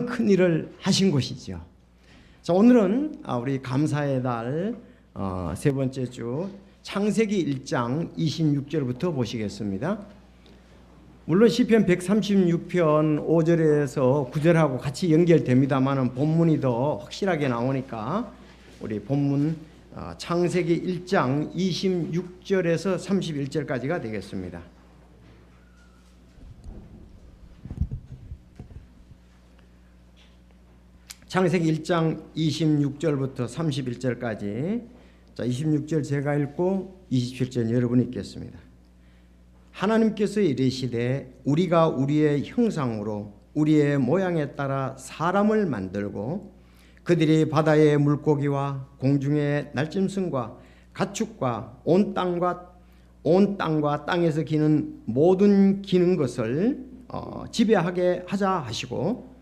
큰 일을 하신 것이죠. 자, 오늘은 우리 감사의 달 세 번째 주 창세기 1장 26절부터 보시겠습니다. 물론 시편 136편 5절에서 9절하고 같이 연결됩니다만 본문이 더 확실하게 나오니까 우리 본문 창세기 1장 26절에서 31절까지가 되겠습니다. 창세기 1장 26절부터 31절까지. 자, 26절 제가 읽고 27절 여러분이 읽겠습니다. 하나님께서 이르시되 우리가 우리의 형상으로 우리의 모양에 따라 사람을 만들고 그들이 바다의 물고기와 공중의 날짐승과 가축과 온 땅과 땅에서 기는 모든 기는 것을 지배하게 하자 하시고,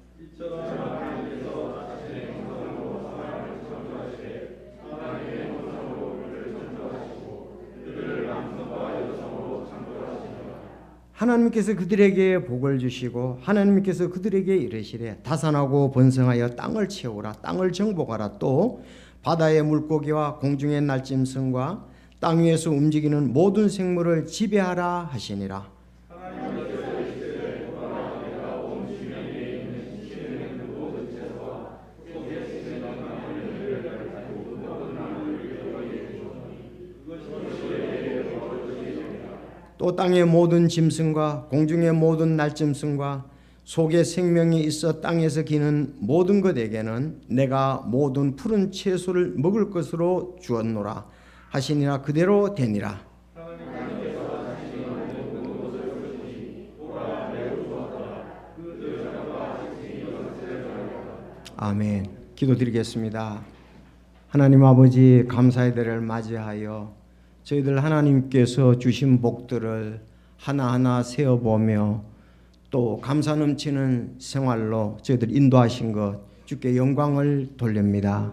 하나님께서 그들에게 복을 주시고 하나님께서 그들에게 이르시되 다산하고 번성하여 땅을 채우라. 땅을 정복하라. 또 바다의 물고기와 공중의 날짐승과 땅 위에서 움직이는 모든 생물을 지배하라 하시니라. 또 땅의 모든 짐승과 공중의 모든 날짐승과 속에 생명이 있어 땅에서 기는 모든 것에게는 내가 모든 푸른 채소를 먹을 것으로 주었노라 하시니라. 그대로 되니라. 아멘. 기도드리겠습니다. 하나님 아버지, 감사의 대를 맞이하여 저희들 하나님께서 주신 복들을 하나하나 세어보며 또 감사 넘치는 생활로 저희들 인도하신 것 주께 영광을 돌립니다.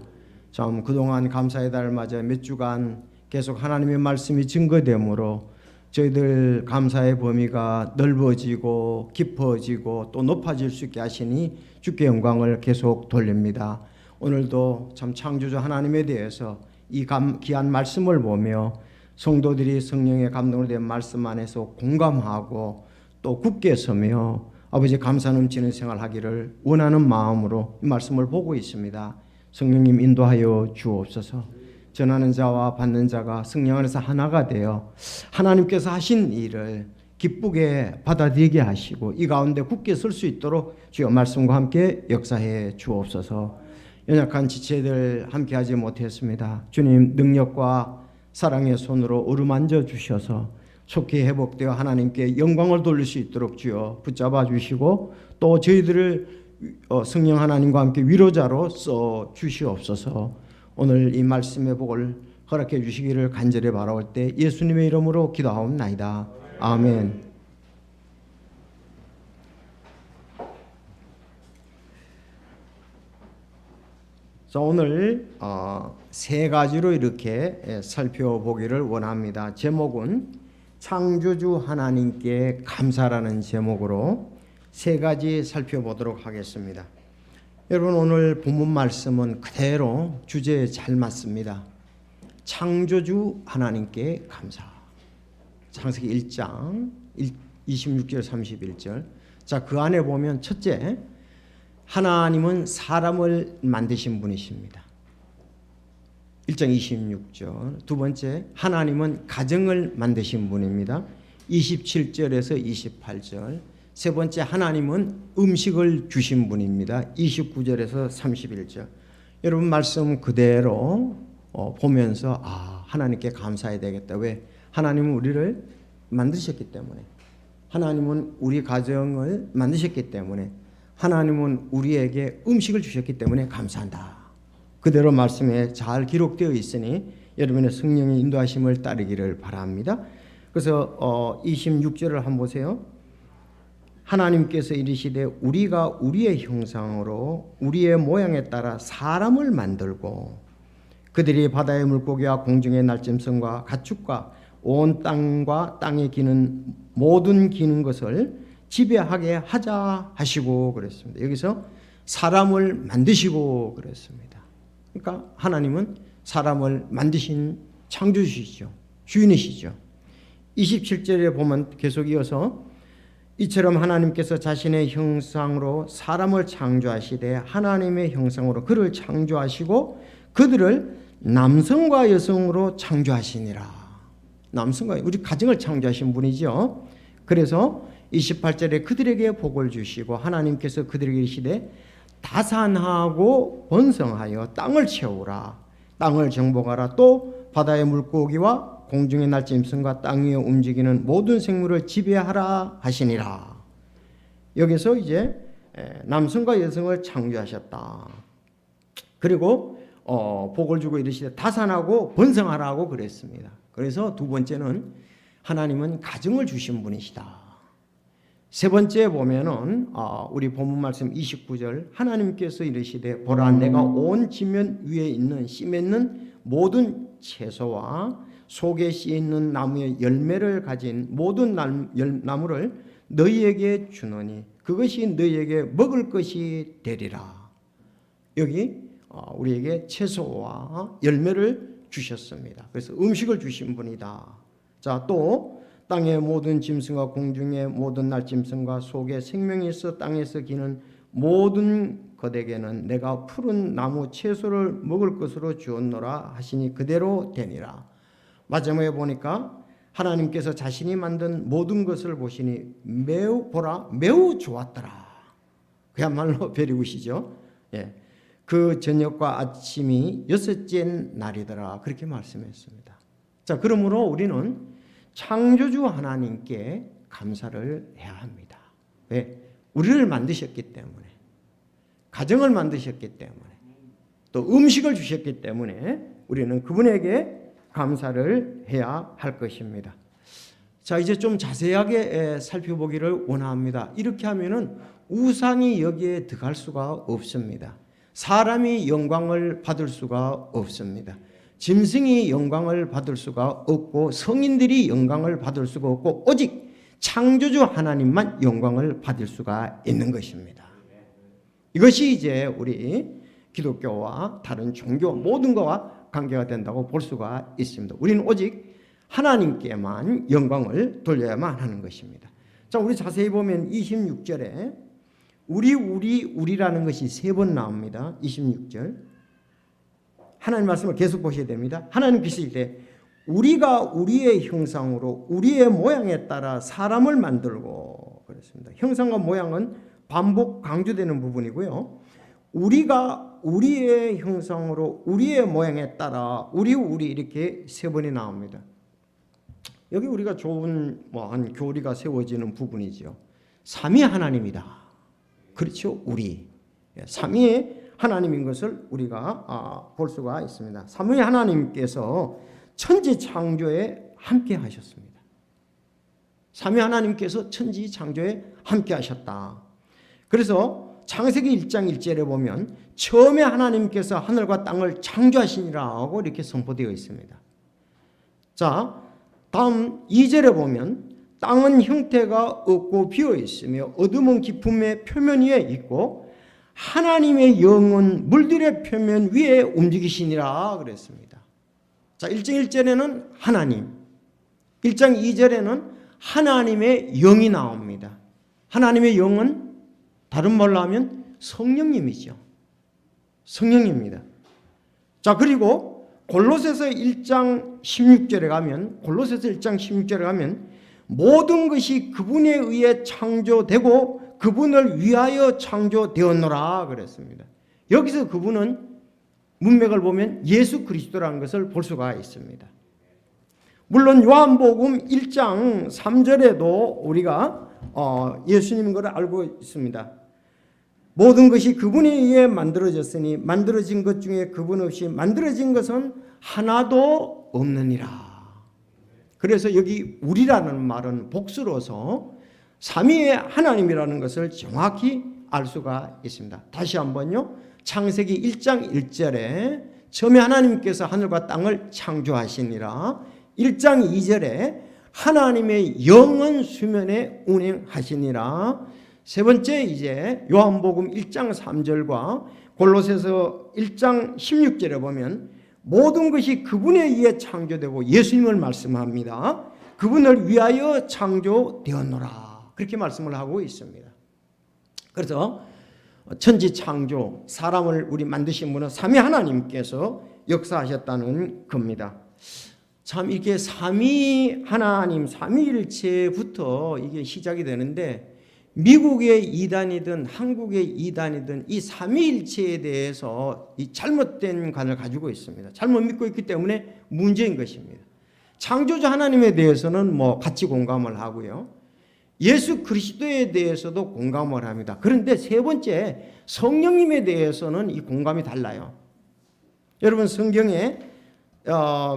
참 그동안 감사의 달을 맞아 몇 주간 계속 하나님의 말씀이 증거되므로 저희들 감사의 범위가 넓어지고 깊어지고 또 높아질 수 있게 하시니 주께 영광을 계속 돌립니다. 오늘도 참 창조주 하나님에 대해서 이 귀한 말씀을 보며 성도들이 성령의 감동으로 된 말씀 안에서 공감하고 또 굳게 서며 아버지 감사 넘치는 생활하기를 원하는 마음으로 이 말씀을 보고 있습니다. 성령님 인도하여 주옵소서. 전하는 자와 받는 자가 성령 안에서 하나가 되어 하나님께서 하신 일을 기쁘게 받아들이게 하시고 이 가운데 굳게 설 수 있도록 주여 말씀과 함께 역사해 주옵소서. 연약한 지체들 함께 하지 못했습니다. 주님 능력과 사랑의 손으로 어루만져 주셔서 속히 회복되어 하나님께 영광을 돌릴 수 있도록 주여 붙잡아 주시고 또 저희들을 성령 하나님과 함께 위로자로 써 주시옵소서. 오늘 이 말씀의 복을 허락해 주시기를 간절히 바라올 때 예수님의 이름으로 기도하옵나이다. 아멘. 자, 오늘 세 가지로 이렇게 살펴보기를 원합니다. 제목은 창조주 하나님께 감사라는 제목으로 세 가지 살펴보도록 하겠습니다. 여러분, 오늘 본문 말씀은 그대로 주제에 잘 맞습니다. 창조주 하나님께 감사. 창세기 1장 26절 31절. 자, 그 안에 보면 첫째, 하나님은 사람을 만드신 분이십니다. 1장 26절. 두 번째, 하나님은 가정을 만드신 분입니다. 27절에서 28절. 세 번째, 하나님은 음식을 주신 분입니다. 29절에서 31절. 여러분 말씀 그대로 보면서 하나님께 감사해야 되겠다. 왜? 하나님은 우리를 만드셨기 때문에, 하나님은 우리 가정을 만드셨기 때문에, 하나님은 우리에게 음식을 주셨기 때문에 감사한다. 그대로 말씀에 잘 기록되어 있으니 여러분의 성령의 인도하심을 따르기를 바랍니다. 그래서 26절을 한번 보세요. 하나님께서 이르시되 우리가 우리의 형상으로 우리의 모양에 따라 사람을 만들고 그들이 바다의 물고기와 공중의 날짐승과 가축과 온 땅과 땅에 기는 모든 기는 것을 지배하게 하자 하시고 그랬습니다. 여기서 사람을 만드시고 그랬습니다. 그러니까 하나님은 사람을 만드신 창조주시죠. 주인이시죠. 27절에 보면 계속 이어서 이처럼 하나님께서 자신의 형상으로 사람을 창조하시되 하나님의 형상으로 그를 창조하시고 그들을 남성과 여성으로 창조하시니라. 남성과 우리 가정을 창조하신 분이죠. 그래서 28절에 그들에게 복을 주시고 하나님께서 그들에게 이르시되 다산하고 번성하여 땅을 채우라. 땅을 정복하라. 또 바다의 물고기와 공중의 날짐승과 땅 위에 움직이는 모든 생물을 지배하라 하시니라. 여기서 이제 남성과 여성을 창조하셨다. 그리고 복을 주고 이르시되 다산하고 번성하라고 그랬습니다. 그래서 두 번째는 하나님은 가정을 주신 분이시다. 세 번째 보면은 우리 본문 말씀 29절 하나님께서 이르시되 보라 내가 온 지면 위에 있는 씨 맺는 모든 채소와 속에 씨 있는 나무의 열매를 가진 모든 나무를 너희에게 주노니 그것이 너희에게 먹을 것이 되리라. 여기 우리에게 채소와 열매를 주셨습니다. 그래서 음식을 주신 분이다. 자, 또 땅의 모든 짐승과 공중의 모든 날짐승과 속에 생명이 있어 땅에서 기는 모든 것에게는 내가 푸른 나무 채소를 먹을 것으로 주었노라 하시니 그대로 되니라. 마지막에 보니까 하나님께서 자신이 만든 모든 것을 보시니 매우 좋았더라. 그야말로 별이우시죠. 예. 그 저녁과 아침이 여섯째 날이더라. 그렇게 말씀했습니다. 자, 그러므로 우리는 창조주 하나님께 감사를 해야 합니다. 왜? 우리를 만드셨기 때문에, 가정을 만드셨기 때문에, 또 음식을 주셨기 때문에 우리는 그분에게 감사를 해야 할 것입니다. 자, 이제 좀 자세하게 살펴보기를 원합니다. 이렇게 하면은 우상이 여기에 들어갈 수가 없습니다. 사람이 영광을 받을 수가 없습니다. 짐승이 영광을 받을 수가 없고 성인들이 영광을 받을 수가 없고 오직 창조주 하나님만 영광을 받을 수가 있는 것입니다. 이것이 이제 우리 기독교와 다른 종교 모든 것과 관계가 된다고 볼 수가 있습니다. 우리는 오직 하나님께만 영광을 돌려야만 하는 것입니다. 자, 우리 자세히 보면 26절에 우리라는 것이 세 번 나옵니다. 26절. 하나님 말씀을 계속 보셔야 됩니다. 하나님께서 이때 우리가 우리의 형상으로 우리의 모양에 따라 사람을 만들고 그랬습니다. 형상과 모양은 반복 강조되는 부분이고요. 우리가 우리의 형상으로 우리의 모양에 따라 우리 이렇게 세 번이 나옵니다. 여기 우리가 좋은 한 교리가 세워지는 부분이죠. 삼위 하나님이다. 그렇죠. 우리 삼위의 하나님인 것을 우리가 볼 수가 있습니다. 삼위 하나님께서 천지 창조에 함께 하셨습니다. 삼위 하나님께서 천지 창조에 함께 하셨다. 그래서 창세기 1장 1절에 보면 처음에 하나님께서 하늘과 땅을 창조하시니라고 이렇게 선포되어 있습니다. 자, 다음 2절에 보면 땅은 형태가 없고 비어 있으며 어둠은 깊음의 표면 위에 있고 하나님의 영은 물들의 표면 위에 움직이시니라 그랬습니다. 자, 1장 1절에는 하나님, 1장 2절에는 하나님의 영이 나옵니다. 하나님의 영은 다른 말로 하면 성령님이죠. 성령입니다. 자, 그리고 골로새서 1장 16절에 가면 모든 것이 그분에 의해 창조되고 그분을 위하여 창조되었노라 그랬습니다. 여기서 그분은 문맥을 보면 예수 그리스도라는 것을 볼 수가 있습니다. 물론 요한복음 1장 3절에도 우리가 예수님인 것을 알고 있습니다. 모든 것이 그분에 의해 만들어졌으니 만들어진 것 중에 그분 없이 만들어진 것은 하나도 없느니라. 그래서 여기 우리라는 말은 복수로서 삼위의 하나님이라는 것을 정확히 알 수가 있습니다. 다시 한번요. 창세기 1장 1절에 처음에 하나님께서 하늘과 땅을 창조하시니라. 1장 2절에 하나님의 영은 수면에 운행하시니라. 세 번째 이제 요한복음 1장 3절과 골로새서 1장 16절에 보면 모든 것이 그분에 의해 창조되고 예수님을 말씀합니다. 그분을 위하여 창조되었노라. 그렇게 말씀을 하고 있습니다. 그래서 천지 창조, 사람을 우리 만드신 분은 삼위 하나님께서 역사하셨다는 겁니다. 참 이게 삼위 하나님, 삼위일체부터 이게 시작이 되는데 미국의 이단이든 한국의 이단이든 이 삼위일체에 대해서 이 잘못된 관을 가지고 있습니다. 잘못 믿고 있기 때문에 문제인 것입니다. 창조주 하나님에 대해서는 뭐 같이 공감을 하고요. 예수 그리스도에 대해서도 공감을 합니다. 그런데 세 번째 성령님에 대해서는 이 공감이 달라요. 여러분 성경에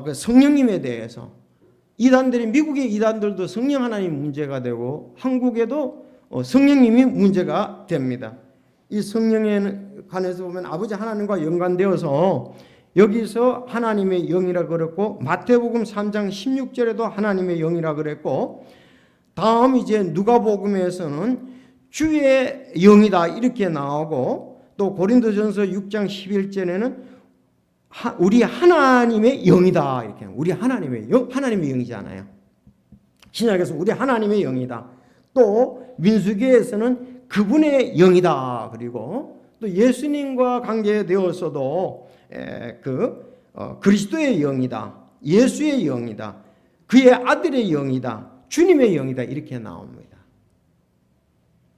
그 성령님에 대해서 이단들이 미국의 이단들도 성령 하나님 문제가 되고 한국에도 성령님이 문제가 됩니다. 이 성령에 관해서 보면 아버지 하나님과 연관되어서 여기서 하나님의 영이라 그랬고 마태복음 3장 16절에도 하나님의 영이라 그랬고 다음 이제 누가복음에서는 주의 영이다 이렇게 나오고 또 고린도전서 6장 11절에는 우리 하나님의 영이다 이렇게 우리 하나님의 영이잖아요. 신약에서 우리 하나님의 영이다. 또 민수기에서는 그분의 영이다. 그리고 또 예수님과 관계되어서도 그리스도의 영이다. 예수의 영이다. 그의 아들의 영이다. 주님의 영이다. 이렇게 나옵니다.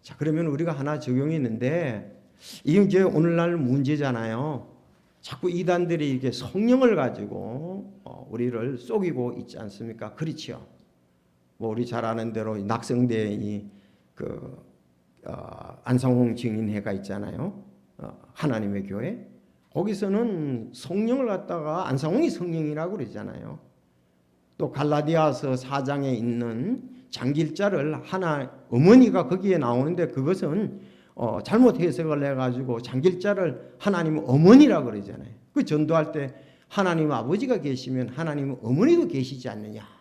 자, 그러면 우리가 하나 적용이 있는데 이게 이제 오늘날 문제잖아요. 자꾸 이단들이 이렇게 성령을 가지고 우리를 속이고 있지 않습니까? 그렇지요. 뭐 우리 잘 아는 대로 낙성대 안상홍 증인회가 있잖아요. 하나님의 교회. 거기서는 성령을 갖다가 안상홍이 성령이라고 그러잖아요. 또 갈라디아서 4장에 있는 장길자를 하나 어머니가 거기에 나오는데 그것은 잘못 해석을 해가지고 장길자를 하나님 어머니라고 그러잖아요. 그 전도할 때 하나님 아버지가 계시면 하나님 어머니도 계시지 않느냐.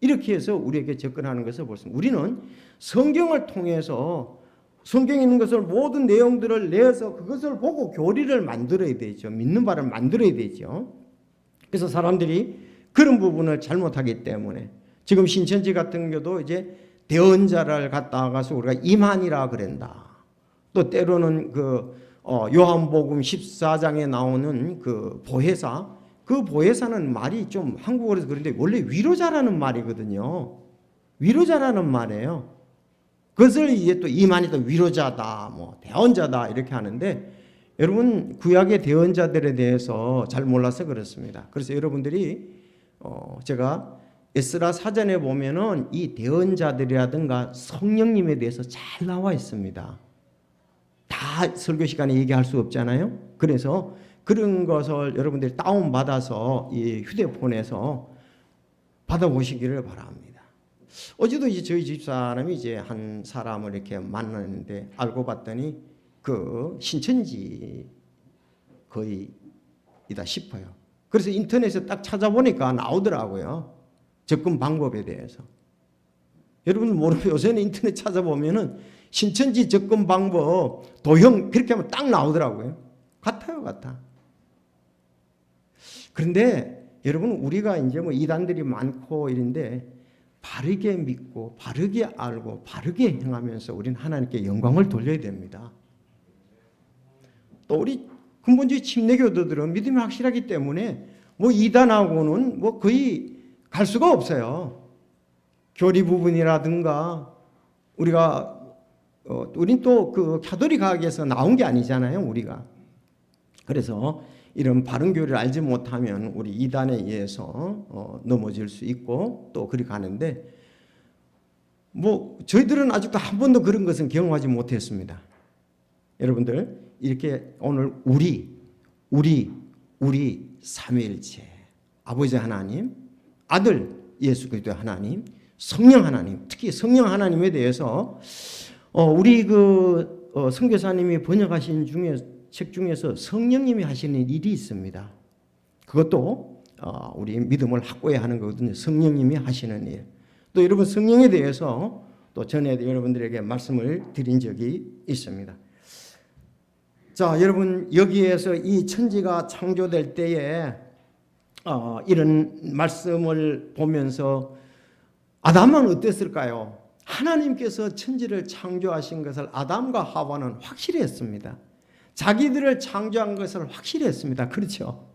이렇게 해서 우리에게 접근하는 것을 보습니다. 우리는 성경을 통해서 성경에 있는 것을 모든 내용들을 내서 그것을 보고 교리를 만들어야 되죠. 믿는 바를 만들어야 되죠. 그래서 사람들이 그런 부분을 잘못하기 때문에 지금 신천지 같은 경우도 이제 대언자를 갖다가서 우리가 이만이라 그런다. 또 때로는 요한복음 14장에 나오는 그 보혜사, 그 보혜사는 말이 좀 한국어로서 그런데 원래 위로자라는 말이거든요. 위로자라는 말이에요. 그것을 이제 또 이만이 또 위로자다, 뭐 대언자다 이렇게 하는데 여러분 구약의 대언자들에 대해서 잘 몰라서 그렇습니다. 그래서 여러분들이 제가 에스라 사전에 보면은 이 대언자들이라든가 성령님에 대해서 잘 나와 있습니다. 다 설교 시간에 얘기할 수 없잖아요. 그래서 그런 것을 여러분들이 다운받아서 이 휴대폰에서 받아보시기를 바랍니다. 어제도 이제 저희 집사람이 이제 한 사람을 이렇게 만났는데 알고 봤더니 그 신천지 거의이다 싶어요. 그래서 인터넷에 딱 찾아보니까 나오더라고요. 접근 방법에 대해서. 여러분 모르면 요새는 인터넷 찾아보면은 신천지 접근 방법 도형 그렇게 하면 딱 나오더라고요. 같아. 그런데 여러분 우리가 이제 뭐 이단들이 많고 이런데 바르게 믿고 바르게 알고 바르게 행하면서 우리는 하나님께 영광을 돌려야 됩니다. 또 우리 근본주의 침례교도들은 믿음이 확실하기 때문에 뭐 이단하고는 뭐 거의 갈 수가 없어요. 교리 부분이라든가 우린 또 그 가톨릭학에서 나온 게 아니잖아요, 우리가. 그래서 이런 바른 교리를 알지 못하면 우리 이단에 의해서 넘어질 수 있고 또 그리 가는데 뭐 저희들은 아직도 한 번도 그런 것은 경험하지 못했습니다. 여러분들 이렇게 오늘 우리 삼위일체 아버지 하나님, 아들 예수 그리스도 하나님, 성령 하나님, 특히 성령 하나님에 대해서 우리 선교사님이 번역하신 책 중에서 성령님이 하시는 일이 있습니다. 그것도 우리 믿음을 확고히 하는 거거든요. 성령님이 하시는 일. 또 여러분 성령에 대해서 또 전에 여러분들에게 말씀을 드린 적이 있습니다. 자, 여러분 여기에서 이 천지가 창조될 때에 이런 말씀을 보면서 아담은 어땠을까요? 하나님께서 천지를 창조하신 것을 아담과 하와는 확실히 했습니다. 자기들을 창조한 것을 확실히 했습니다. 그렇죠?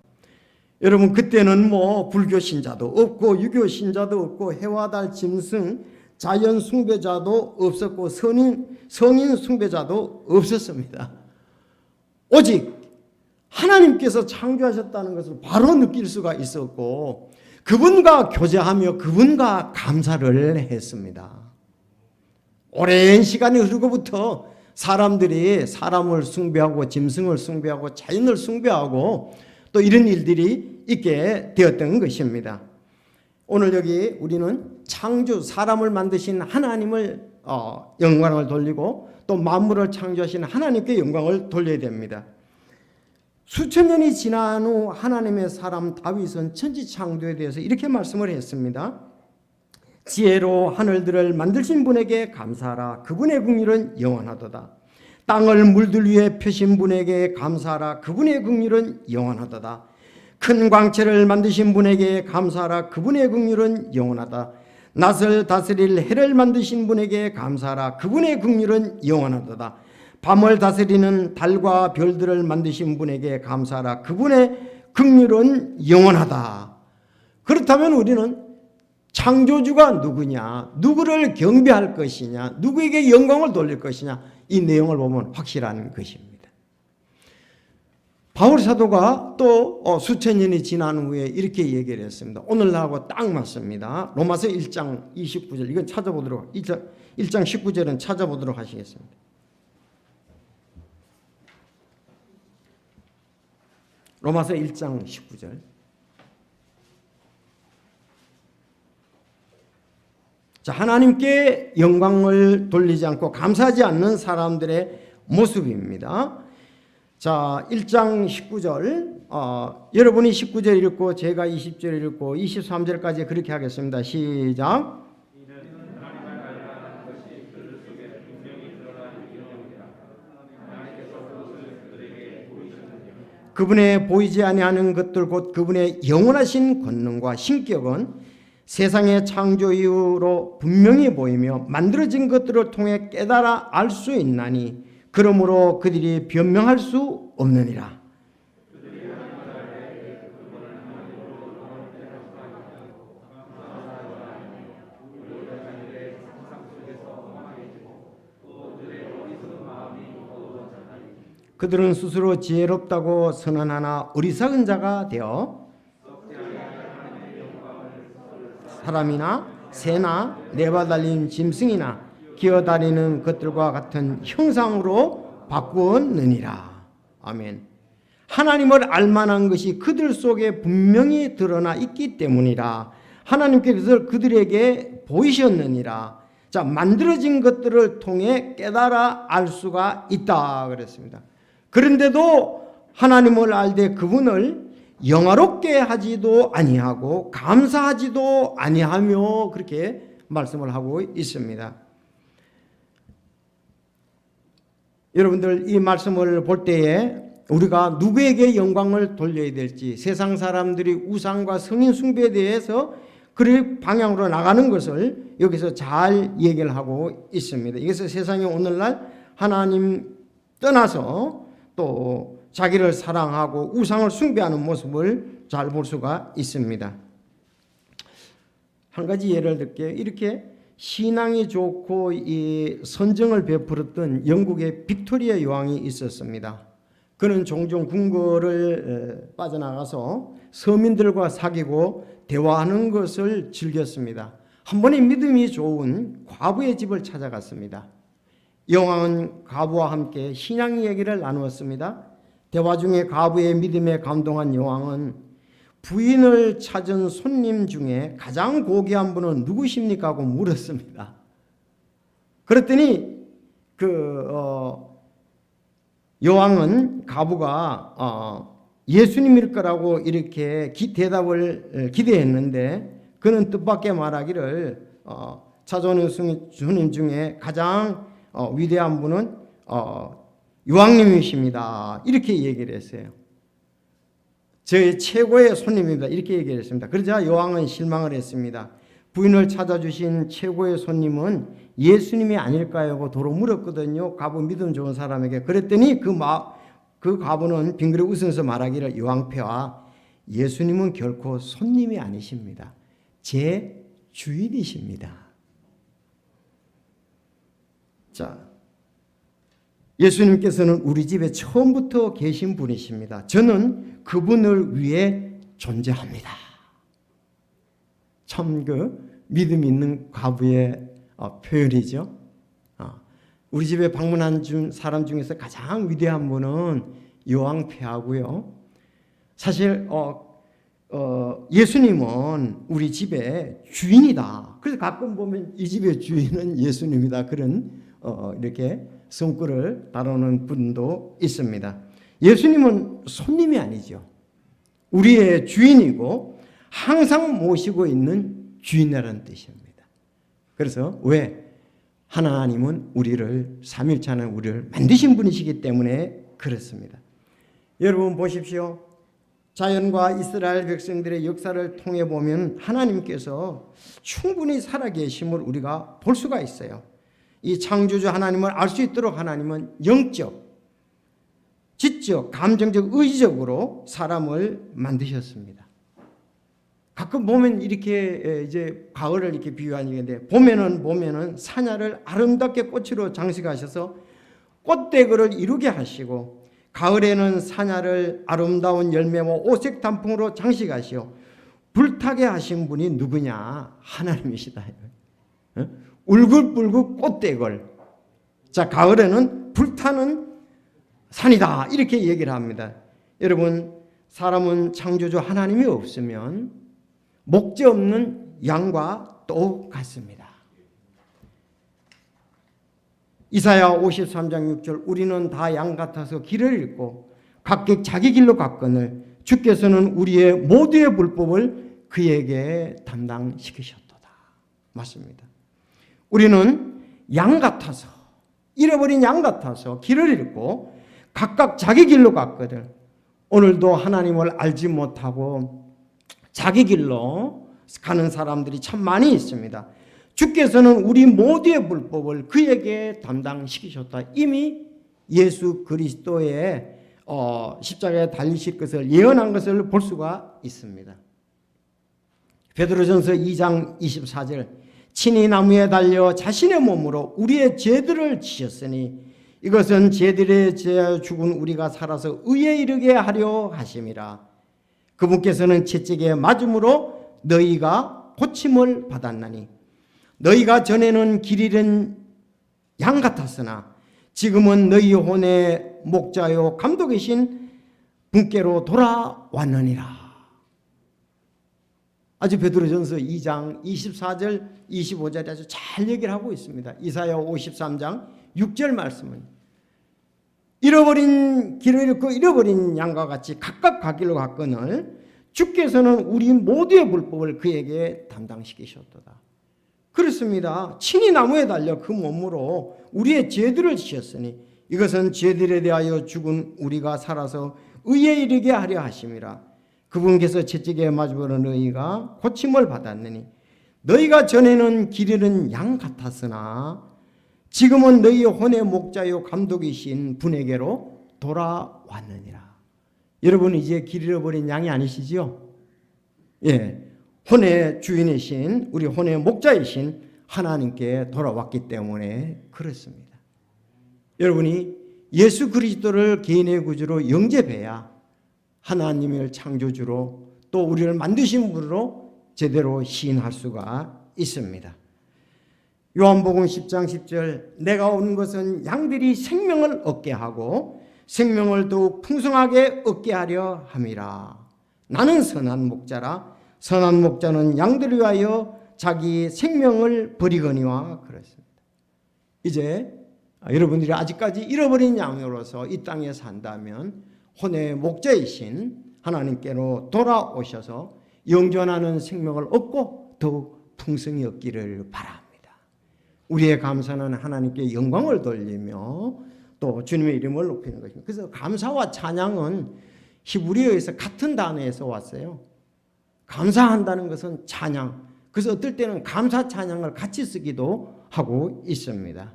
여러분 그때는 뭐 불교 신자도 없고 유교 신자도 없고 해와 달 짐승 자연 숭배자도 없었고 성인 숭배자도 없었습니다. 오직 하나님께서 창조하셨다는 것을 바로 느낄 수가 있었고 그분과 교제하며 그분과 감사를 했습니다. 오랜 시간이 흐르고부터 사람들이 사람을 숭배하고 짐승을 숭배하고 자연을 숭배하고 또 이런 일들이 있게 되었던 것입니다. 오늘 여기 우리는 창조 사람을 만드신 하나님을 영광을 돌리고 또 만물을 창조하신 하나님께 영광을 돌려야 됩니다. 수천 년이 지난 후 하나님의 사람 다윗은 천지 창조에 대해서 이렇게 말씀을 했습니다. 지혜로 하늘들을 만드신 분에게 감사하라. 그분의 긍휼은 영원하도다. 땅을 물들 위에 펴신 분에게 감사하라. 그분의 긍휼은 영원하도다. 큰 광채를 만드신 분에게 감사하라. 그분의 긍휼은 영원하다. 낮을 다스릴 해를 만드신 분에게 감사하라. 그분의 긍휼은 영원하도다. 밤을 다스리는 달과 별들을 만드신 분에게 감사하라. 그분의 긍휼은 영원하다. 그렇다면 우리는 창조주가 누구냐, 누구를 경배할 것이냐, 누구에게 영광을 돌릴 것이냐, 이 내용을 보면 확실한 것입니다. 바울 사도가 또 수천 년이 지난 후에 이렇게 얘기를 했습니다. 오늘날하고 딱 맞습니다. 로마서 1장 29절 이건 찾아보도록 1장 19절은 찾아보도록 하시겠습니다. 로마서 1장 19절. 자, 하나님께 영광을 돌리지 않고 감사하지 않는 사람들의 모습입니다. 자, 1장 19절. 여러분이 19절 읽고 제가 20절 읽고 23절까지 그렇게 하겠습니다. 시작. 그분의 보이지 아니하는 것들 곧 그분의 영원하신 권능과 신격은 세상의 창조 이후로 분명히 보이며 만들어진 것들을 통해 깨달아 알 수 있나니 그러므로 그들이 변명할 수 없느니라. 그들은 스스로 지혜롭다고 선언하나 어리석은 자가 되어 사람이나 새나 네바달린 짐승이나 기어다니는 것들과 같은 형상으로 바꾸었느니라. 아멘. 하나님을 알만한 것이 그들 속에 분명히 드러나 있기 때문이라. 하나님께서 그들에게 보이셨느니라. 자, 만들어진 것들을 통해 깨달아 알 수가 있다 그랬습니다. 그런데도 하나님을 알되 그분을 영화롭게 하지도 아니하고 감사하지도 아니하며 그렇게 말씀을 하고 있습니다. 여러분들 이 말씀을 볼 때에 우리가 누구에게 영광을 돌려야 될지 세상 사람들이 우상과 성인 숭배에 대해서 그 방향으로 나가는 것을 여기서 잘 얘기를 하고 있습니다. 이것은 세상이 오늘날 하나님 떠나서 또 자기를 사랑하고 우상을 숭배하는 모습을 잘 볼 수가 있습니다. 한 가지 예를 들게요. 이렇게 신앙이 좋고 이 선정을 베풀었던 영국의 빅토리아 여왕이 있었습니다. 그는 종종 궁궐을 빠져나가서 서민들과 사귀고 대화하는 것을 즐겼습니다. 한 번에 믿음이 좋은 과부의 집을 찾아갔습니다. 여왕은 과부와 함께 신앙 얘기를 나누었습니다. 대화 중에 과부의 믿음에 감동한 여왕은 부인을 찾은 손님 중에 가장 고귀한 분은 누구십니까? 하고 물었습니다. 그랬더니 여왕은 과부가 예수님일 거라고 이렇게 대답을 기대했는데 그는 뜻밖의 말하기를 찾아오는 주님 중에 가장 위대한 분은 여왕님이십니다. 이렇게 얘기를 했어요. 저의 최고의 손님입니다. 이렇게 얘기를 했습니다. 그러자 여왕은 실망을 했습니다. 부인을 찾아주신 최고의 손님은 예수님이 아닐까요? 하고 도로 물었거든요. 과부 믿음 좋은 사람에게. 그랬더니 그 과부는 빙그레 웃으면서 말하기를 여왕폐하, 예수님은 결코 손님이 아니십니다. 제 주인이십니다. 자, 예수님께서는 우리 집에 처음부터 계신 분이십니다. 저는 그분을 위해 존재합니다. 참 믿음 있는 과부의 표현이죠. 우리 집에 방문한 사람 중에서 가장 위대한 분은 여왕폐하고요. 사실 예수님은 우리 집의 주인이다. 그래서 가끔 보면 이 집의 주인은 예수님이다. 그런 이렇게 성구를 다루는 분도 있습니다. 예수님은 손님이 아니죠. 우리의 주인이고 항상 모시고 있는 주인이라는 뜻입니다. 그래서 왜? 하나님은 우리를 삼일차는 우리를 만드신 분이시기 때문에 그렇습니다. 여러분 보십시오. 자연과 이스라엘 백성들의 역사를 통해 보면 하나님께서 충분히 살아계심을 우리가 볼 수가 있어요. 이 창조주 하나님을 알 수 있도록 하나님은 영적, 지적, 감정적, 의지적으로 사람을 만드셨습니다. 가끔 보면 이렇게 이제 가을을 이렇게 비유한 얘기인데 봄에는 사냐를 아름답게 꽃으로 장식하셔서 꽃대거를 이루게 하시고 가을에는 사냐를 아름다운 열매와 오색 단풍으로 장식하시오. 불타게 하신 분이 누구냐? 하나님이시다. 울긋불긋 꽃대걸. 자, 가을에는 불타는 산이다. 이렇게 얘기를 합니다. 여러분, 사람은 창조주 하나님이 없으면 목재 없는 양과 똑같습니다. 이사야 53장 6절 우리는 다 양 같아서 길을 잃고 각각 자기 길로 갔거늘 주께서는 우리의 모두의 불법을 그에게 담당시키셨도다. 맞습니다. 우리는 양 같아서 잃어버린 양 같아서 길을 잃고 각각 자기 길로 갔거든. 오늘도 하나님을 알지 못하고 자기 길로 가는 사람들이 참 많이 있습니다. 주께서는 우리 모두의 불법을 그에게 담당시키셨다. 이미 예수 그리스도의 십자가에 달리실 것을 예언한 것을 볼 수가 있습니다. 베드로전서 2장 24절 친히 나무에 달려 자신의 몸으로 우리의 죄들을 지셨으니 이것은 죄들의 죄 죽은 우리가 살아서 의에 이르게 하려 하심이라. 그분께서는 채찍에 맞음으로 너희가 고침을 받았나니 너희가 전에는 길 잃은 양 같았으나 지금은 너희 혼의 목자요 감독이신 분께로 돌아왔느니라. 아주 베드로전서 2장 24절 25절에 아주 잘 얘기를 하고 있습니다. 이사야 53장 6절 말씀은 길을 잃고 잃어버린 양과 같이 각각 가길로 갔거늘 주께서는 우리 모두의 불법을 그에게 담당시키셨도다. 그렇습니다. 친히 나무에 달려 그 몸으로 우리의 죄들을 지셨으니 이것은 죄들에 대하여 죽은 우리가 살아서 의에 이르게 하려 하심이라. 그분께서 채찍에 맞으므로 너희가 고침을 받았느니 너희가 전에는 길 잃은 양 같았으나 지금은 너희 혼의 목자요 감독이신 분에게로 돌아왔느니라. 여러분 이제 길 잃어버린 양이 아니시지요? 예, 혼의 주인이신 우리 혼의 목자이신 하나님께 돌아왔기 때문에 그렇습니다. 여러분이 예수 그리스도를 개인의 구주로 영접해야 하나님을 창조주로 또 우리를 만드신 분으로 제대로 시인할 수가 있습니다. 요한복음 10장 10절 내가 온 것은 양들이 생명을 얻게 하고 생명을 더욱 풍성하게 얻게 하려 함이라. 나는 선한 목자라 선한 목자는 양들을 위하여 자기 생명을 버리거니와 그렇습니다. 이제 여러분들이 아직까지 잃어버린 양으로서 이 땅에 산다면 혼의 목자이신 하나님께로 돌아오셔서 영존하는 생명을 얻고 더욱 풍성히 얻기를 바랍니다. 우리의 감사는 하나님께 영광을 돌리며 또 주님의 이름을 높이는 것입니다. 그래서 감사와 찬양은 히브리어에서 같은 단어에서 왔어요. 감사한다는 것은 찬양. 그래서 어떨 때는 감사 찬양을 같이 쓰기도 하고 있습니다.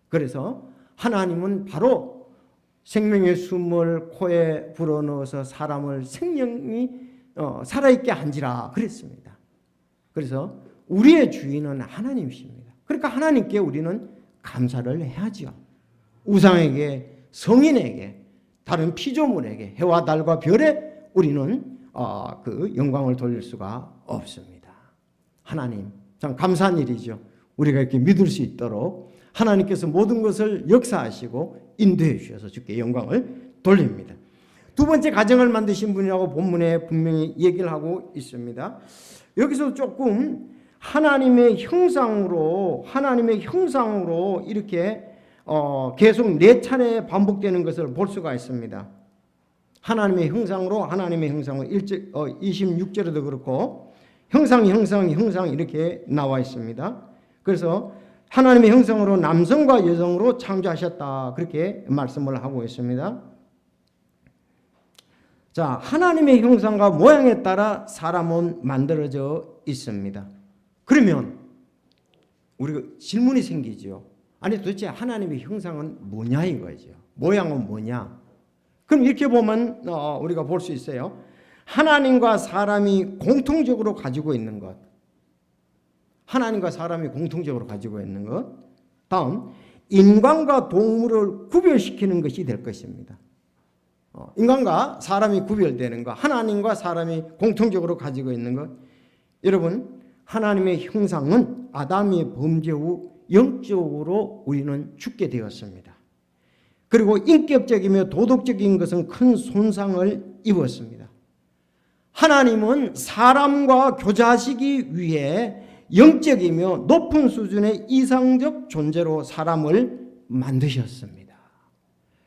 그래서 하나님은 바로 생명의 숨을 코에 불어넣어서 사람을 생명이 살아있게 한지라 그랬습니다. 그래서 우리의 주인은 하나님이십니다. 그러니까 하나님께 우리는 감사를 해야죠. 우상에게, 성인에게, 다른 피조물에게, 해와 달과 별에 우리는 그 영광을 돌릴 수가 없습니다. 하나님, 참 감사한 일이죠. 우리가 이렇게 믿을 수 있도록 하나님께서 모든 것을 역사하시고 인도해 주셔서 주께 영광을 돌립니다. 두 번째 가정을 만드신 분이라고 본문에 분명히 얘기를 하고 있습니다. 여기서 조금 하나님의 형상으로 이렇게 계속 네 차례 반복되는 것을 볼 수가 있습니다. 하나님의 형상으로 26절에도 그렇고 형상 이렇게 나와 있습니다. 그래서 하나님의 형상으로 남성과 여성으로 창조하셨다 그렇게 말씀을 하고 있습니다. 자, 하나님의 형상과 모양에 따라 사람은 만들어져 있습니다. 그러면 우리가 질문이 생기죠. 아니 도대체 하나님의 형상은 뭐냐 이거죠. 모양은 뭐냐. 그럼 이렇게 보면 우리가 볼 수 있어요. 하나님과 사람이 공통적으로 가지고 있는 것. 하나님과 사람이 공통적으로 가지고 있는 것. 다음, 인간과 동물을 구별시키는 것이 될 것입니다. 인간과 사람이 구별되는 것, 하나님과 사람이 공통적으로 가지고 있는 것. 여러분, 하나님의 형상은 아담이 범죄 후 영적으로 우리는 죽게 되었습니다. 그리고 인격적이며 도덕적인 것은 큰 손상을 입었습니다. 하나님은 사람과 교제하시기 위해 영적이며 높은 수준의 이상적 존재로 사람을 만드셨습니다.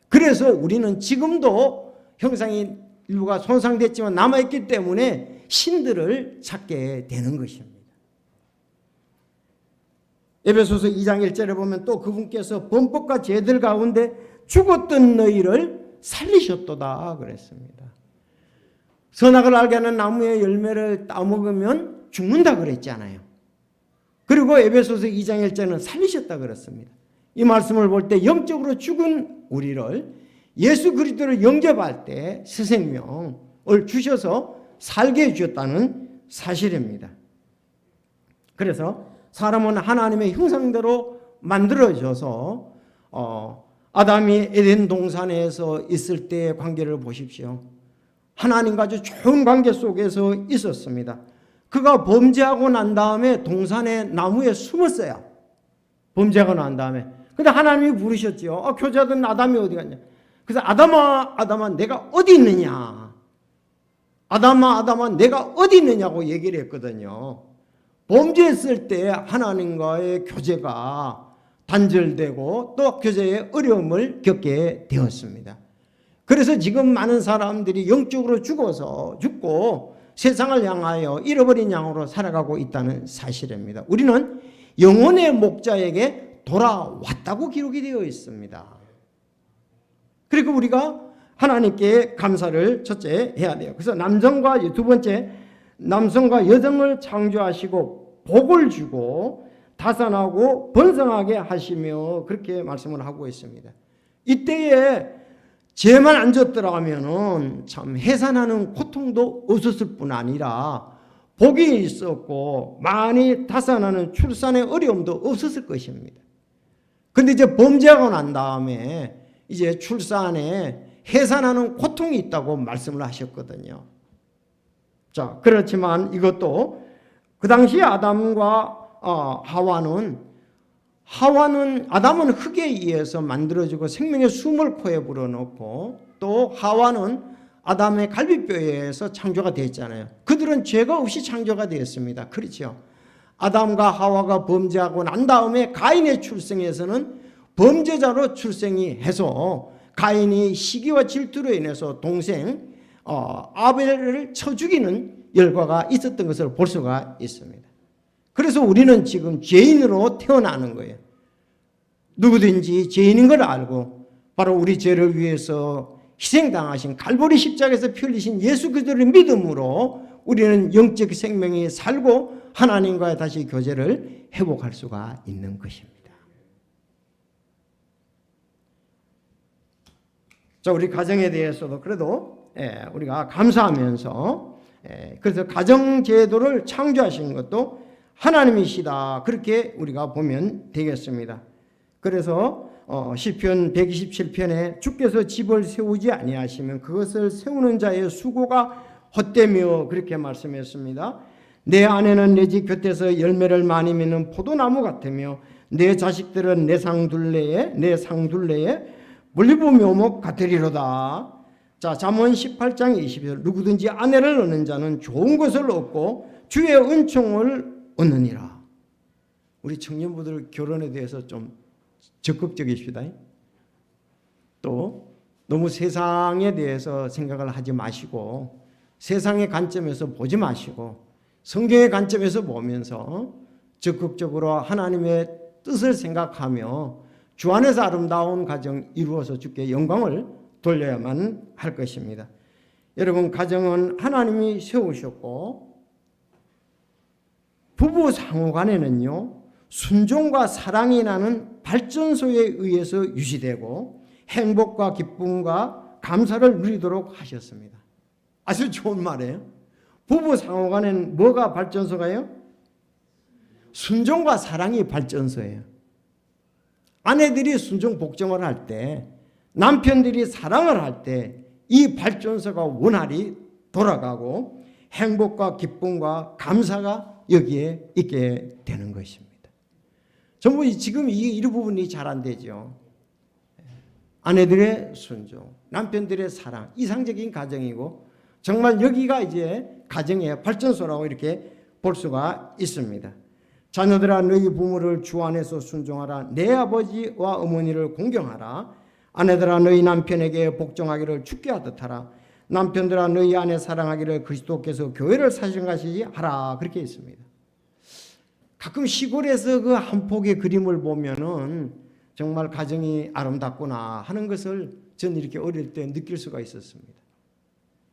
그래서 우리는 지금도 형상이 일부가 손상됐지만 남아있기 때문에 신들을 찾게 되는 것입니다. 에베소서 2장 1절에 보면 또 그분께서 범법과 죄들 가운데 죽었던 너희를 살리셨도다 그랬습니다. 선악을 알게 하는 나무의 열매를 따먹으면 죽는다 그랬잖아요. 그리고 에베소서 2장 1절은 살리셨다 그랬습니다. 이 말씀을 볼 때 영적으로 죽은 우리를 예수 그리스도를 영접할 때 새 생명을 주셔서 살게 해주셨다는 사실입니다. 그래서 사람은 하나님의 형상대로 만들어져서 아담이 에덴 동산에서 있을 때의 관계를 보십시오. 하나님과 아주 좋은 관계 속에서 있었습니다. 그가 범죄하고 난 다음에 동산의 나무에 숨었어요. 범죄하고 난 다음에. 근데 하나님이 부르셨죠. 교제하던 아담이 어디 갔냐. 그래서 아담아 내가 어디 있느냐. 아담아 내가 어디 있느냐고 얘기를 했거든요. 범죄했을 때 하나님과의 교제가 단절되고 또 교제에 어려움을 겪게 되었습니다. 그래서 지금 많은 사람들이 영적으로 죽고 세상을 향하여 잃어버린 양으로 살아가고 있다는 사실입니다. 우리는 영혼의 목자에게 돌아왔다고 기록이 되어 있습니다. 그리고 우리가 하나님께 감사를 첫째 해야 돼요. 그래서 두 번째 남성과 여성을 창조하시고 복을 주고 다산하고 번성하게 하시며 그렇게 말씀을 하고 있습니다. 이때에 죄만 안 졌더라면 참 해산하는 고통도 없었을 뿐 아니라 복이 있었고 많이 다산하는 출산의 어려움도 없었을 것입니다. 그런데 이제 범죄하고 난 다음에 이제 출산에 해산하는 고통이 있다고 말씀을 하셨거든요. 자, 그렇지만 이것도 그 당시 아담과 아담은 흙에 의해서 만들어지고 생명의 숨을 코에 불어넣고 또 하와는 아담의 갈비뼈에 의해서 창조가 되었잖아요. 그들은 죄가 없이 창조가 되었습니다. 그렇죠. 아담과 하와가 범죄하고 난 다음에 가인의 출생에서는 범죄자로 출생이 해서 가인이 시기와 질투로 인해서 동생 아벨을 쳐 죽이는 열과가 있었던 것을 볼 수가 있습니다. 그래서 우리는 지금 죄인으로 태어나는 거예요. 누구든지 죄인인 걸 알고 바로 우리 죄를 위해서 희생당하신 갈보리 십자가에서 피 흘리신 예수 그리스도를 믿음으로 우리는 영적 생명이 살고 하나님과의 다시 교제를 회복할 수가 있는 것입니다. 자, 우리 가정에 대해서도 그래도 우리가 감사하면서 그래서 가정제도를 창조하신 것도 하나님이시다, 그렇게 우리가 보면 되겠습니다. 그래서 시편 127편에 주께서 집을 세우지 아니하시면 그것을 세우는 자의 수고가 헛되며, 그렇게 말씀했습니다. 내 아내는 내 집 곁에서 열매를 많이 맺는 포도나무 같으며 내 자식들은 내 상둘레에 물리부 묘목 같으리로다. 자, 잠언 18장 20절 누구든지 아내를 얻는 자는 좋은 것을 얻고 주의 은총을 얻느니라. 우리 청년부들 결혼에 대해서 좀 적극적이십시다. 또 너무 세상에 대해서 생각을 하지 마시고 세상의 관점에서 보지 마시고 성경의 관점에서 보면서 적극적으로 하나님의 뜻을 생각하며 주 안에서 아름다운 가정 이루어서 주께 영광을 돌려야만 할 것입니다. 여러분, 가정은 하나님이 세우셨고 부부 상호간에는요 순종과 사랑이 나는 발전소에 의해서 유지되고 행복과 기쁨과 감사를 누리도록 하셨습니다. 아주 좋은 말이에요. 부부 상호간에는 뭐가 발전소가요? 순종과 사랑이 발전소예요. 아내들이 순종 복종을 할 때, 남편들이 사랑을 할 때 이 발전소가 원활히 돌아가고 행복과 기쁨과 감사가 여기에 있게 되는 것입니다. 전부 지금 이 부분이 잘 안 되죠. 아내들의 순종, 남편들의 사랑, 이상적인 가정이고 정말 여기가 이제 가정의 발전소라고 이렇게 볼 수가 있습니다. 자녀들아 너희 부모를 주 안에서 순종하라. 내 아버지와 어머니를 공경하라. 아내들아 너희 남편에게 복종하기를 주께 하듯 하라. 남편들아 너희 아내 사랑하기를 그리스도께서 교회를 사신 것이지 하라. 그렇게 있습니다. 가끔 시골에서 그 한 폭의 그림을 보면은 정말 가정이 아름답구나 하는 것을 전 이렇게 어릴 때 느낄 수가 있었습니다.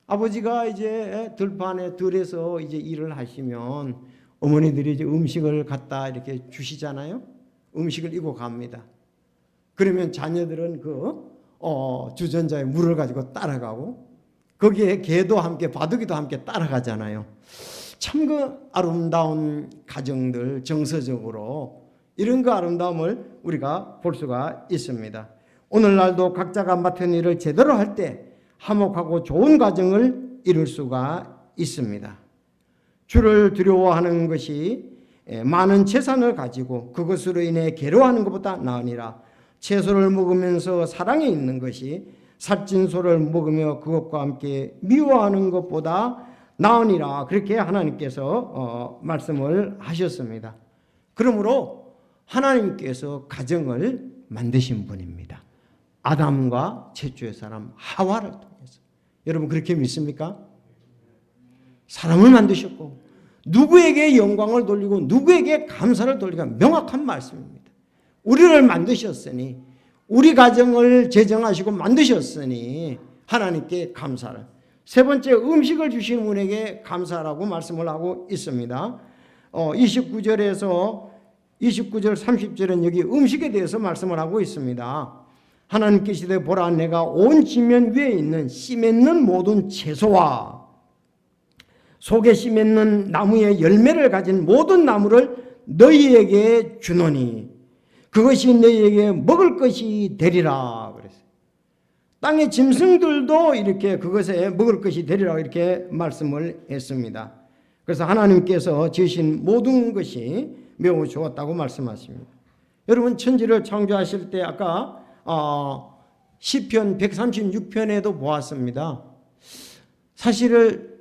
아버지가 이제 들판에 들에서 이제 일을 하시면 어머니들이 이제 음식을 갖다 이렇게 주시잖아요. 음식을 이고 갑니다. 그러면 자녀들은 그 주전자에 물을 가지고 따라가고 거기에 개도 함께 바둑이도 함께 따라가잖아요. 참 그 아름다운 가정들, 정서적으로 이런 그 아름다움을 우리가 볼 수가 있습니다. 오늘날도 각자가 맡은 일을 제대로 할 때 화목하고 좋은 가정을 이룰 수가 있습니다. 주를 두려워하는 것이 많은 재산을 가지고 그것으로 인해 괴로워하는 것보다 나으니라. 채소를 먹으면서 사랑이 있는 것이 살찐 소를 먹으며 그것과 함께 미워하는 것보다 나으니라. 그렇게 하나님께서 말씀을 하셨습니다. 그러므로 하나님께서 가정을 만드신 분입니다. 아담과 최초의 사람 하와를 통해서. 여러분 그렇게 믿습니까? 사람을 만드셨고 누구에게 영광을 돌리고 누구에게 감사를 돌리가 명확한 말씀입니다. 우리를 만드셨으니 우리 가정을 제정하시고 만드셨으니 하나님께 감사를. 세 번째, 음식을 주신 분에게 감사라고 말씀을 하고 있습니다. 29절 30절은 여기 음식에 대해서 말씀을 하고 있습니다. 하나님께시되 보라 내가 온 지면 위에 있는 씨 맺는 모든 채소와 속에 씨 맺는 나무의 열매를 가진 모든 나무를 너희에게 주노니 그것이 너희에게 먹을 것이 되리라 그랬어요. 땅의 짐승들도 이렇게 그것에 먹을 것이 되리라 이렇게 말씀을 했습니다. 그래서 하나님께서 지으신 모든 것이 매우 좋았다고 말씀하십니다. 여러분 천지를 창조하실 때 아까 시편 136편에도 보았습니다. 사실은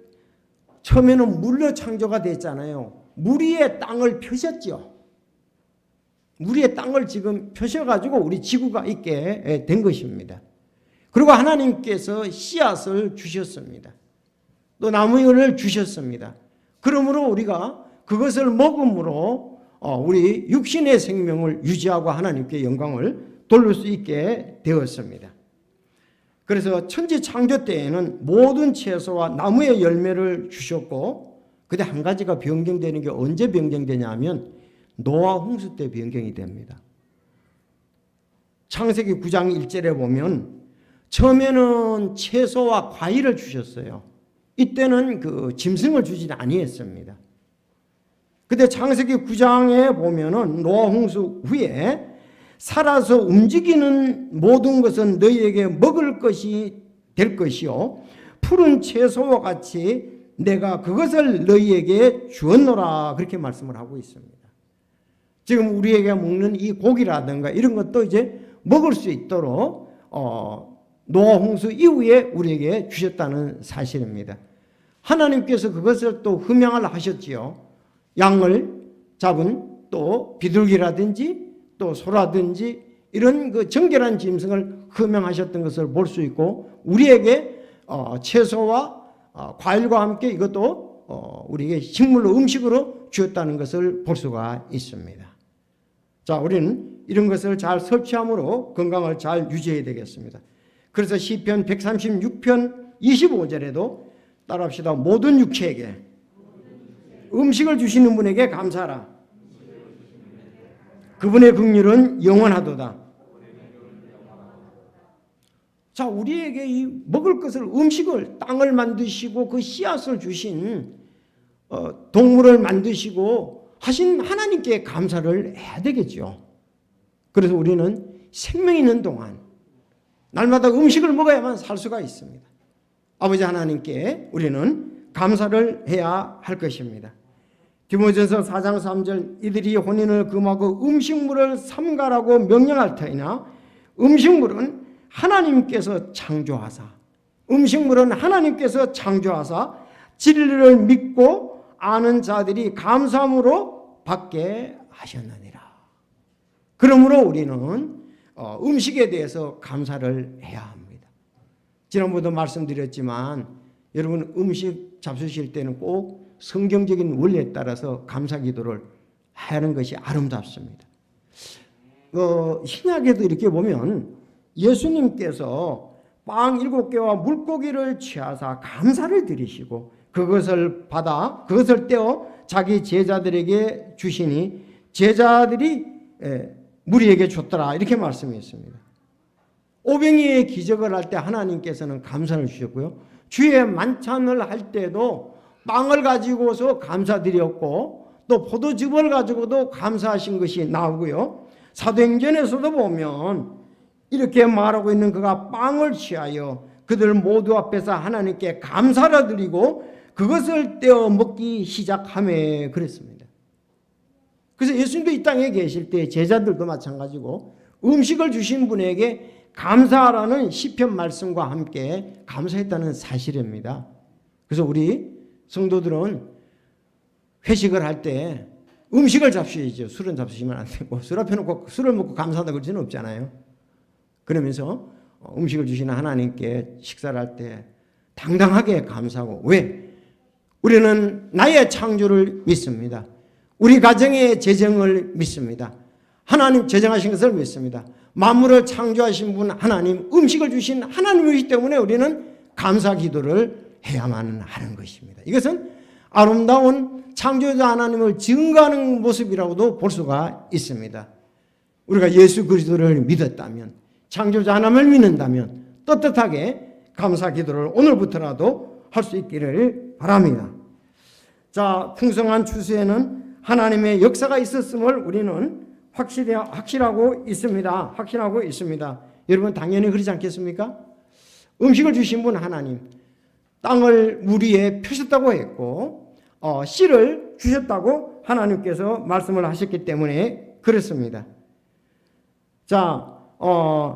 처음에는 물로 창조가 됐잖아요. 물 위에 땅을 펴셨죠. 물 위에 땅을 지금 펴셔가지고 우리 지구가 있게 된 것입니다. 그리고 하나님께서 씨앗을 주셨습니다. 또 나무를 주셨습니다. 그러므로 우리가 그것을 먹음으로 우리 육신의 생명을 유지하고 하나님께 영광을 돌릴 수 있게 되었습니다. 그래서 천지 창조 때에는 모든 채소와 나무의 열매를 주셨고, 근데 한 가지가 변경되는 게 언제 변경되냐 하면 노아 홍수 때 변경이 됩니다. 창세기 9장 1절에 보면 처음에는 채소와 과일을 주셨어요. 이때는 그 짐승을 주지 아니했습니다. 근데 창세기 9장에 보면은 노아 홍수 후에 살아서 움직이는 모든 것은 너희에게 먹을 것이 될 것이요 푸른 채소와 같이 내가 그것을 너희에게 주었노라, 그렇게 말씀을 하고 있습니다. 지금 우리에게 먹는 이 고기라든가 이런 것도 이제 먹을 수 있도록 노아 홍수 이후에 우리에게 주셨다는 사실입니다. 하나님께서 그것을 또 흠양을 하셨지요. 양을 잡은 또 비둘기라든지 또 소라든지 이런 그 정결한 짐승을 흠양하셨던 것을 볼 수 있고, 우리에게 채소와 과일과 함께 이것도 우리에게 식물로 음식으로 주었다는 것을 볼 수가 있습니다. 자, 우리는 이런 것을 잘 섭취함으로 건강을 잘 유지해야 되겠습니다. 그래서 시편 136편 25절에도 따라합시다. 모든 육체에게 음식을 주시는 분에게 감사하라. 그분의 긍휼은 영원하도다. 자, 우리에게 이 먹을 것을, 음식을, 땅을 만드시고 그 씨앗을 주신 동물을 만드시고 하신 하나님께 감사를 해야 되겠죠. 그래서 우리는 생명 있는 동안 날마다 음식을 먹어야만 살 수가 있습니다. 아버지 하나님께 우리는 감사를 해야 할 것입니다. 디모데전서 4장 3절 이들이 혼인을 금하고 음식물을 삼가라고 명령할 터이나 음식물은 하나님께서 창조하사 진리를 믿고 아는 자들이 감사함으로 받게 하셨느니라. 그러므로 우리는 음식에 대해서 감사를 해야 합니다. 지난번에도 말씀드렸지만 여러분 음식 잡수실 때는 꼭 성경적인 원리에 따라서 감사 기도를 하는 것이 아름답습니다. 신약에도 이렇게 보면 예수님께서 빵 7개와 물고기를 취하사 감사를 드리시고 그것을 떼어 자기 제자들에게 주시니 제자들이 무리에게 줬더라, 이렇게 말씀했습니다. 오병이의 기적을 할 때 하나님께서는 감사를 주셨고요, 주의 만찬을 할 때도 빵을 가지고서 감사드렸고 또 포도즙을 가지고도 감사하신 것이 나오고요, 사도행전에서도 보면 이렇게 말하고 있는 그가 빵을 취하여 그들 모두 앞에서 하나님께 감사를 드리고 그것을 떼어 먹기 시작하며 그랬습니다. 그래서 예수님도 이 땅에 계실 때 제자들도 마찬가지고 음식을 주신 분에게 감사하라는 시편 말씀과 함께 감사했다는 사실입니다. 그래서 우리 성도들은 회식을 할 때 음식을 잡수셔야죠. 술은 잡수시면 안 되고, 술 앞에 놓고 술을 먹고 감사하다 그럴 수는 없잖아요. 그러면서 음식을 주시는 하나님께 식사를 할 때 당당하게 감사하고, 왜? 우리는 나의 창조를 믿습니다. 우리 가정의 재정을 믿습니다. 하나님 재정하신 것을 믿습니다. 만물을 창조하신 분 하나님, 음식을 주신 하나님이기 때문에 우리는 감사 기도를 해야만 하는 것입니다. 이것은 아름다운 창조자 하나님을 증거하는 모습이라고도 볼 수가 있습니다. 우리가 예수 그리스도를 믿었다면, 창조자 하나님을 믿는다면 떳떳하게 감사 기도를 오늘부터라도 할 수 있기를 바랍니다. 자, 풍성한 추수에는 하나님의 역사가 있었음을 우리는 확신하고 있습니다. 여러분 당연히 그러지 않겠습니까? 음식을 주신 분 하나님, 땅을 물 위에 펴셨다고 했고 씨를 주셨다고 하나님께서 말씀을 하셨기 때문에 그렇습니다. 자,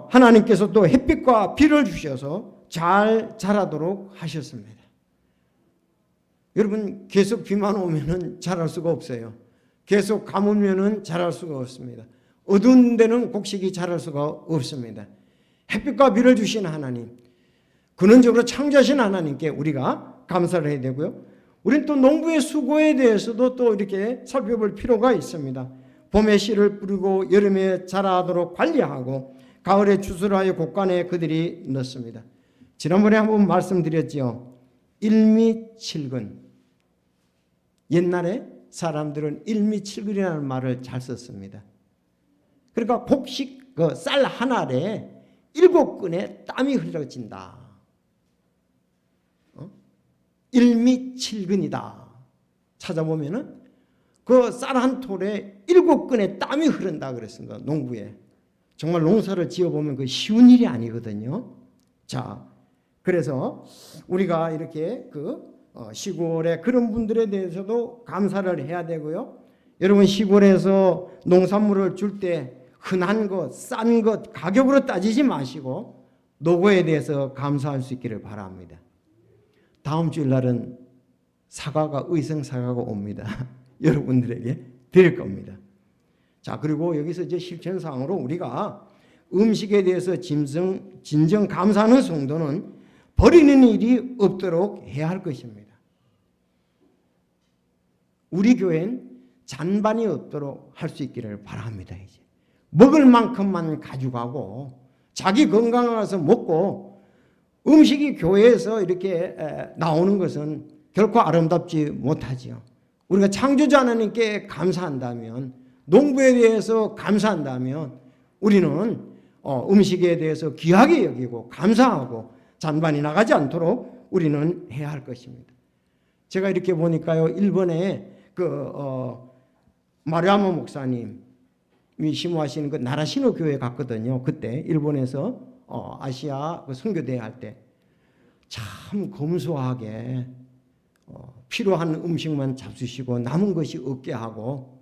하나님께서 또 햇빛과 비를 주셔서 잘 자라도록 하셨습니다. 여러분 계속 비만 오면은 자랄 수가 없어요. 계속 가물면은 자랄 수가 없습니다. 어두운 데는 곡식이 자랄 수가 없습니다. 햇빛과 비를 주신 하나님, 근원적으로 창조하신 하나님께 우리가 감사를 해야 되고요. 우리는 또 농부의 수고에 대해서도 또 이렇게 살펴볼 필요가 있습니다. 봄에 씨를 뿌리고 여름에 자라도록 관리하고 가을에 추수하여 곡간에 그들이 넣습니다. 지난번에 한번 말씀드렸죠. 일미칠근. 옛날에 사람들은 일미칠근이라는 말을 잘 썼습니다. 그러니까 곡식 그 쌀 한 알에 7근의 땀이 흘러진다. 일미칠근이다. 찾아보면은 그 쌀 한 톨에 7근의 땀이 흐른다 그랬습니다. 농부에. 정말 농사를 지어보면 그 쉬운 일이 아니거든요. 자, 그래서 우리가 이렇게 시골에 그런 분들에 대해서도 감사를 해야 되고요. 여러분 시골에서 농산물을 줄 때 흔한 것, 싼 것 가격으로 따지지 마시고 노고에 대해서 감사할 수 있기를 바랍니다. 다음 주일날은 사과가 의성 사과가 옵니다. 여러분들에게 드릴 겁니다. 자, 그리고 여기서 이제 실천상으로 우리가 음식에 대해서 진정 감사하는 성도는 버리는 일이 없도록 해야 할 것입니다. 우리 교회는 잔반이 없도록 할 수 있기를 바랍니다. 이제 먹을 만큼만 가져가고 자기 건강해서 먹고 음식이 교회에서 이렇게 나오는 것은 결코 아름답지 못하지요. 우리가 창조자 하나님께 감사한다면, 농부에 대해서 감사한다면 우리는 음식에 대해서 귀하게 여기고 감사하고 잔반이 나가지 않도록 우리는 해야 할 것입니다. 제가 이렇게 보니까요, 일본에 마루야마 목사님이 심호하시는 그 나라시노 교회 갔거든요. 그때 일본에서 아시아 선교대회 할 때 참 검소하게 필요한 음식만 잡수시고 남은 것이 없게 하고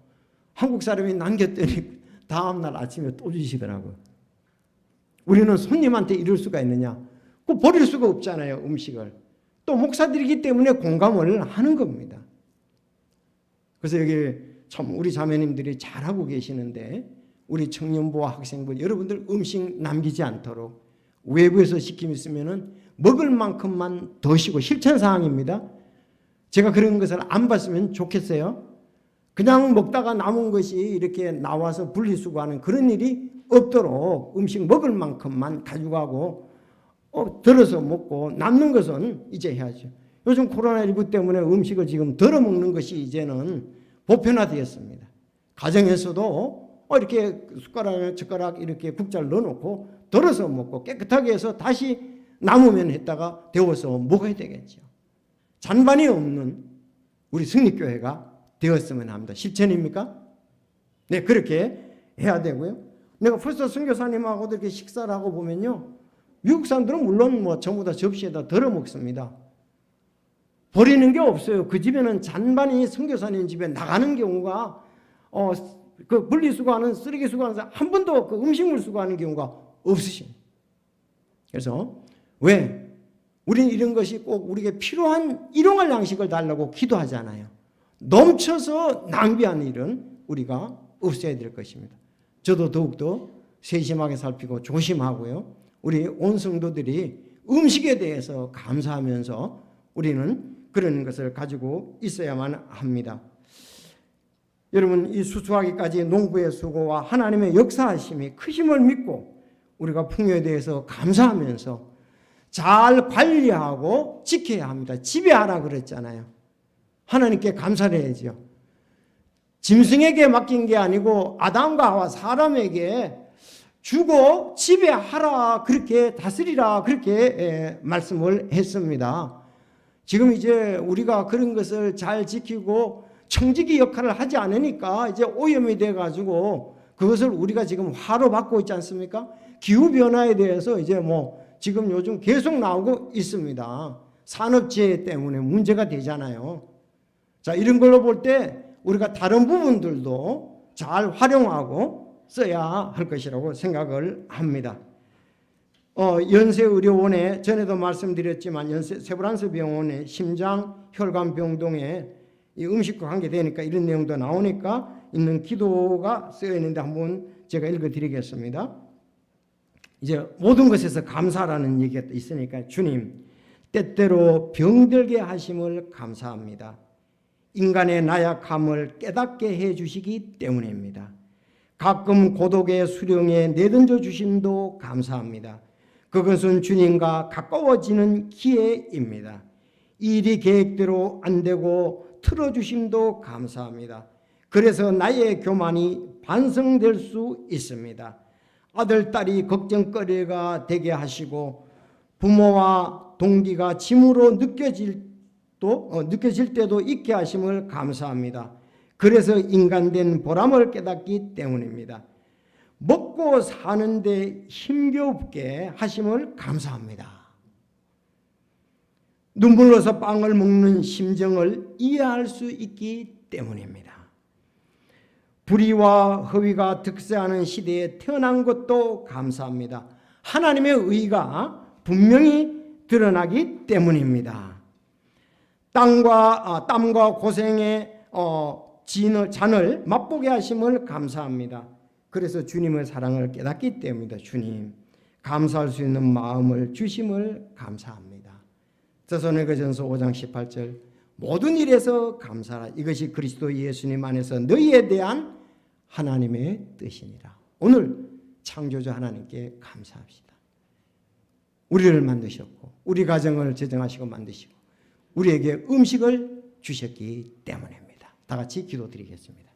한국 사람이 남겼더니 다음날 아침에 또 주시더라고요. 우리는 손님한테 이럴 수가 있느냐? 그 버릴 수가 없잖아요, 음식을. 또 목사들이기 때문에 공감을 하는 겁니다. 그래서 여기 참 우리 자매님들이 잘하고 계시는데 우리 청년부와 학생부 여러분들 음식 남기지 않도록 외부에서 시킴이 있으면은 먹을 만큼만 드시고 실천사항입니다. 제가 그런 것을 안 봤으면 좋겠어요. 그냥 먹다가 남은 것이 이렇게 나와서 분리수거하는 그런 일이 없도록 음식 먹을 만큼만 가져가고 덜어서 먹고 남는 것은 이제 해야죠. 요즘 코로나19 때문에 음식을 지금 덜어 먹는 것이 이제는 보편화되었습니다. 가정에서도 이렇게 숟가락 이렇게 국자를 넣어놓고 덜어서 먹고 깨끗하게 해서 다시 남으면 했다가 데워서 먹어야 되겠죠. 잔반이 없는 우리 승리교회가 되었으면 합니다. 실천입니까? 네, 그렇게 해야 되고요. 내가 벌써 선교사님하고도 이렇게 식사를 하고 보면요, 미국 사람들은 물론 전부 다 접시에다 덜어 먹습니다. 버리는 게 없어요. 그 집에는 잔반이 선교사님 집에 나가는 경우가 그 분리수거하는 쓰레기 수거하는 한 번도 그 음식물 수거하는 경우가 없으십니다. 그래서 왜? 우리는 이런 것이 꼭 우리에게 필요한 일용할 양식을 달라고 기도하잖아요. 넘쳐서 낭비하는 일은 우리가 없애야 될 것입니다. 저도 더욱더 세심하게 살피고 조심하고요. 우리 온 성도들이 음식에 대해서 감사하면서 우리는 그런 것을 가지고 있어야만 합니다. 여러분, 이 수수하기까지 농부의 수고와 하나님의 역사하심이 크심을 믿고 우리가 풍요에 대해서 감사하면서 잘 관리하고 지켜야 합니다. 지배하라 그랬잖아요. 하나님께 감사를 해야죠. 짐승에게 맡긴 게 아니고 아담과 하와 사람에게 주고 지배하라, 그렇게 다스리라, 그렇게 말씀을 했습니다. 지금 이제 우리가 그런 것을 잘 지키고 청지기 역할을 하지 않으니까 이제 오염이 돼가지고 그것을 우리가 지금 화로 받고 있지 않습니까? 기후변화에 대해서 이제 지금 요즘 계속 나오고 있습니다. 산업재해 때문에 문제가 되잖아요. 자, 이런 걸로 볼 때 우리가 다른 부분들도 잘 활용하고 써야 할 것이라고 생각을 합니다. 연세의료원에 전에도 말씀드렸지만 세브란스 병원의 심장 혈관 병동에 이 음식과 관계되니까 이런 내용도 나오니까 있는 기도가 쓰여 있는데 한번 제가 읽어드리겠습니다. 이제 모든 것에서 감사라는 얘기가 있으니까 주님, 때때로 병들게 하심을 감사합니다. 인간의 나약함을 깨닫게 해주시기 때문입니다. 가끔 고독의 수령에 내던져 주심도 감사합니다. 그것은 주님과 가까워지는 기회입니다. 일이 계획대로 안 되고 틀어주심도 감사합니다. 그래서 나의 교만이 반성될 수 있습니다. 아들, 딸이 걱정거리가 되게 하시고 부모와 동기가 짐으로 느껴질 때도 있게 하심을 감사합니다. 그래서 인간된 보람을 깨닫기 때문입니다. 먹고 사는데 힘겹게 하심을 감사합니다. 눈물로서 빵을 먹는 심정을 이해할 수 있기 때문입니다. 불의와 허위가 득세하는 시대에 태어난 것도 감사합니다. 하나님의 의가 분명히 드러나기 때문입니다. 땀과 고생의 잔을 맛보게 하심을 감사합니다. 그래서 주님의 사랑을 깨닫기 때문입니다. 주님, 감사할 수 있는 마음을 주심을 감사합니다. 데살로니가전서 5장 18절 모든 일에서 감사하라. 이것이 그리스도 예수님 안에서 너희에 대한 하나님의 뜻이니라. 오늘 창조주 하나님께 감사합시다. 우리를 만드셨고 우리 가정을 제정하시고 만드시고 우리에게 음식을 주셨기 때문입니다. 다 같이 기도드리겠습니다.